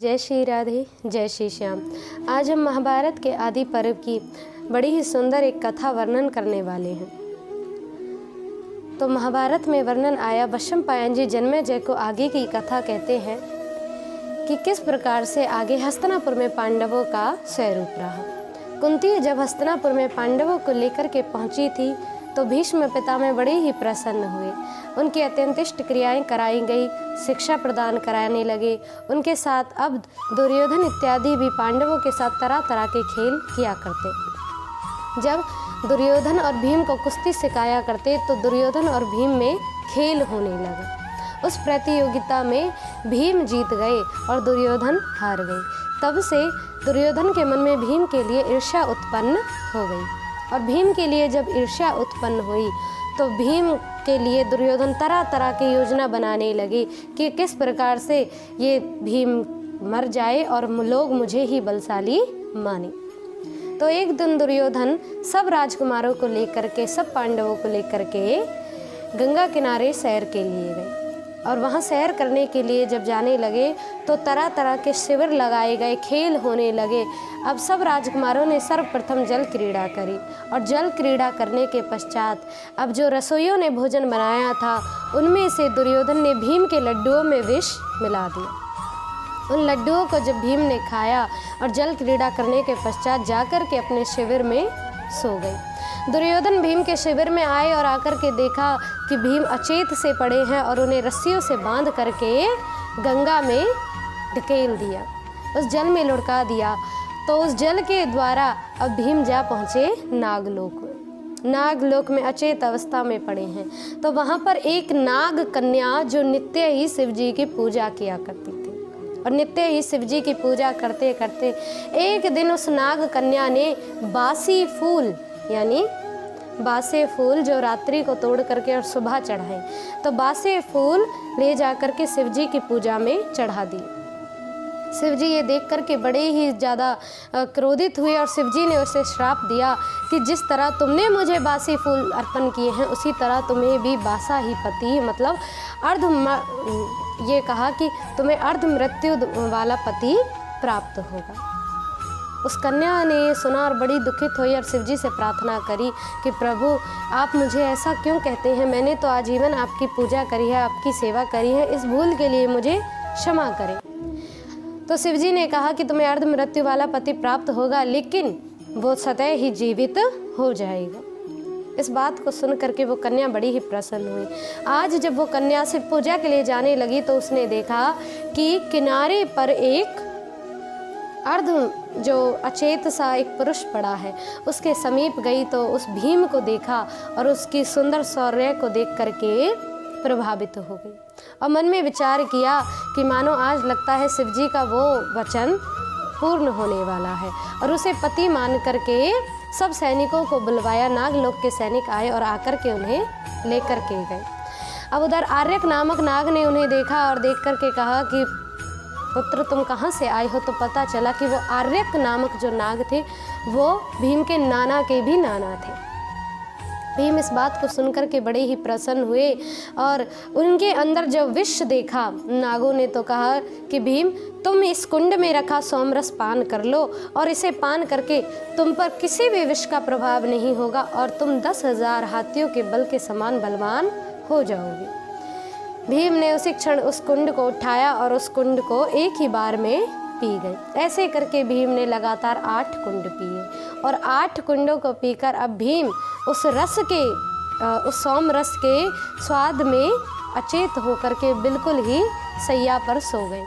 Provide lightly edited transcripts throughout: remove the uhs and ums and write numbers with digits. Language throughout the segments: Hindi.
जय श्री राधे, जय श्री श्याम। आज हम महाभारत के आदि पर्व की बड़ी ही सुंदर एक कथा वर्णन करने वाले हैं। तो महाभारत में वर्णन आया वैशंपायन जी जन्मेजय को आगे की कथा कहते हैं कि किस प्रकार से आगे हस्तिनापुर में पांडवों का स्वरूप रहा। कुंती जब हस्तिनापुर में पांडवों को लेकर के पहुंची थी तो भीष्म पितामह बड़े ही प्रसन्न हुए। उनकी अत्यंतिष्ट क्रियाएं कराई गई, शिक्षा प्रदान कराने लगे। उनके साथ अब दुर्योधन इत्यादि भी पांडवों के साथ तरह तरह के खेल किया करते। जब दुर्योधन और भीम को कुश्ती सिखाया करते तो दुर्योधन और भीम में खेल होने लगा। उस प्रतियोगिता में भीम जीत गए और दुर्योधन हार गए। तब से दुर्योधन के मन में भीम के लिए ईर्ष्या उत्पन्न हो गई और भीम के लिए जब ईर्ष्या उत्पन्न हुई तो भीम के लिए दुर्योधन तरह तरह की योजना बनाने लगे कि किस प्रकार से ये भीम मर जाए और लोग मुझे ही बलशाली माने। तो एक दिन दुर्योधन सब राजकुमारों को लेकर के, सब पांडवों को लेकर के गंगा किनारे सैर के लिए गए और वहाँ सैर करने के लिए जब जाने लगे तो तरह तरह के शिविर लगाए गए, खेल होने लगे। अब सब राजकुमारों ने सर्वप्रथम जल क्रीड़ा करी और जल क्रीड़ा करने के पश्चात अब जो रसोइयों ने भोजन बनाया था उनमें से दुर्योधन ने भीम के लड्डुओं में विष मिला दिया। उन लड्डुओं को जब भीम ने खाया और जल क्रीड़ा करने के पश्चात जाकर के अपने शिविर में सो गए। दुर्योधन भीम के शिविर में आए और आकर के देखा कि भीम अचेत से पड़े हैं और उन्हें रस्सियों से बांध करके गंगा में ढकेल दिया, उस जल में लुढ़का दिया। तो उस जल के द्वारा अब भीम जा पहुँचे नागलोक में। नागलोक में अचेत अवस्था में पड़े हैं। तो वहाँ पर एक नाग कन्या जो नित्य ही शिव जी की पूजा किया करती थी और नित्य ही शिव जी की पूजा करते करते एक दिन उस नाग कन्या ने बासी फूल यानी बासे फूल जो रात्रि को तोड़ करके और सुबह चढ़ाए, तो बासे फूल ले जा करके शिव जी की पूजा में चढ़ा दिए। शिव जी ये देख करके बड़े ही ज़्यादा क्रोधित हुए और शिव जी ने उसे श्राप दिया कि जिस तरह तुमने मुझे बासी फूल अर्पण किए हैं उसी तरह तुम्हें भी बासा ही पति, मतलब ये कहा कि तुम्हें अर्ध मृत्यु वाला पति प्राप्त होगा। उस कन्या ने ये सुना और बड़ी दुखित हुई और शिव जी से प्रार्थना करी कि प्रभु आप मुझे ऐसा क्यों कहते हैं, मैंने तो आजीवन आपकी पूजा करी है, आपकी सेवा करी है, इस भूल के लिए मुझे क्षमा करें। तो शिव जी ने कहा कि तुम्हें अर्ध मृत्यु वाला पति प्राप्त होगा लेकिन वो सदैव ही जीवित हो जाएगा। इस बात को सुन करके वो कन्या बड़ी ही प्रसन्न हुई। आज जब वो कन्या शिव पूजा के लिए जाने लगी तो उसने देखा कि किनारे पर एक अर्ध जो अचेत सा एक पुरुष पड़ा है। उसके समीप गई तो उस भीम को देखा और उसकी सुंदर शौर्य को देख करके प्रभावित हो गई और मन में विचार किया कि मानो आज लगता है शिव जी का वो वचन पूर्ण होने वाला है और उसे पति मान करके सब सैनिकों को बुलवाया। नागलोक के सैनिक आए और आकर के उन्हें लेकर के गए। अब उधर आर्यक नामक नाग ने उन्हें देखा और देख करके कहा कि पुत्र तुम कहाँ से आए हो। तो पता चला कि वो आर्यक नामक जो नाग थे वो भीम के नाना के भी नाना थे। भीम इस बात को सुनकर के बड़े ही प्रसन्न हुए और उनके अंदर जब विष देखा नागों ने तो कहा कि भीम तुम इस कुंड में रखा सोमरस पान कर लो और इसे पान करके तुम पर किसी भी विष का प्रभाव नहीं होगा और तुम 10,000 हाथियों के बल के समान बलवान हो जाओगे। भीम ने उसी क्षण उस कुंड को उठाया और उस कुंड को एक ही बार में पी गए। ऐसे करके भीम ने लगातार 8 कुंड पिए और 8 कुंडों को पीकर अब भीम उस रस के उस सोम रस के स्वाद में अचेत होकर के बिल्कुल ही सैया पर सो गए।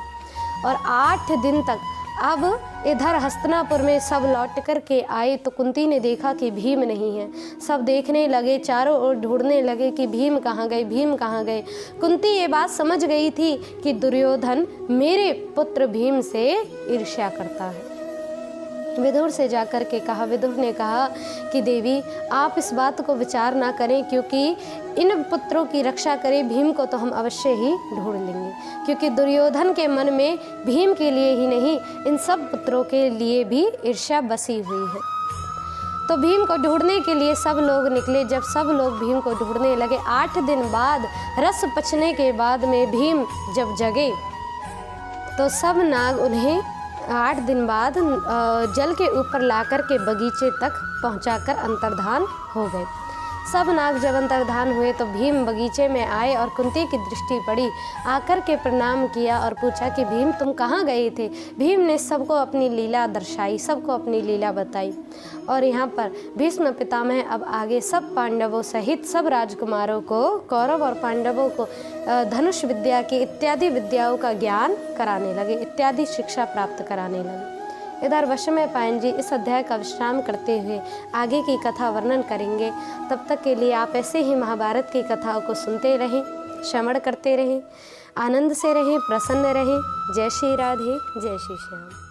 और 8 दिन तक अब इधर हस्तिनापुर में सब लौट कर के आए तो कुंती ने देखा कि भीम नहीं है। सब देखने लगे, चारों ओर ढूंढने लगे कि भीम कहाँ गए, भीम कहाँ गए। कुंती ये बात समझ गई थी कि दुर्योधन मेरे पुत्र भीम से ईर्ष्या करता है। विदुर से जाकर के कहा, विदुर ने कहा कि देवी आप इस बात को विचार ना करें क्योंकि इन पुत्रों की रक्षा करें भीम को तो हम अवश्य ही ढूंढ लेंगे, क्योंकि दुर्योधन के मन में भीम के लिए ही नहीं इन सब पुत्रों के लिए भी ईर्ष्या बसी हुई है। तो भीम को ढूंढने के लिए सब लोग निकले। जब सब लोग भीम को ढूंढने लगे 8 दिन बाद रस पचने के बाद में भीम जब जगे तो सब नाग उन्हें 8 दिन बाद जल के ऊपर लाकर के बगीचे तक पहुंचाकर अंतर्धान हो गए। सब नाग जब अंतर्धान हुए तो भीम बगीचे में आए और कुंती की दृष्टि पड़ी। आकर के प्रणाम किया और पूछा कि भीम तुम कहाँ गए थे। भीम ने सबको अपनी लीला दर्शाई, सबको अपनी लीला बताई। और यहाँ पर भीष्म पितामह अब आगे सब पांडवों सहित सब राजकुमारों को, कौरव और पांडवों को धनुष विद्या की इत्यादि विद्याओं का ज्ञान कराने लगे, इत्यादि शिक्षा प्राप्त कराने लगे। इधर वशमय पायन जी इस अध्याय का विश्राम करते हुए आगे की कथा वर्णन करेंगे। तब तक के लिए आप ऐसे ही महाभारत की कथाओं को सुनते रहें, श्रवण करते रहें, आनंद से रहें, प्रसन्न रहें। जय श्री राधे, जय श्री श्याम।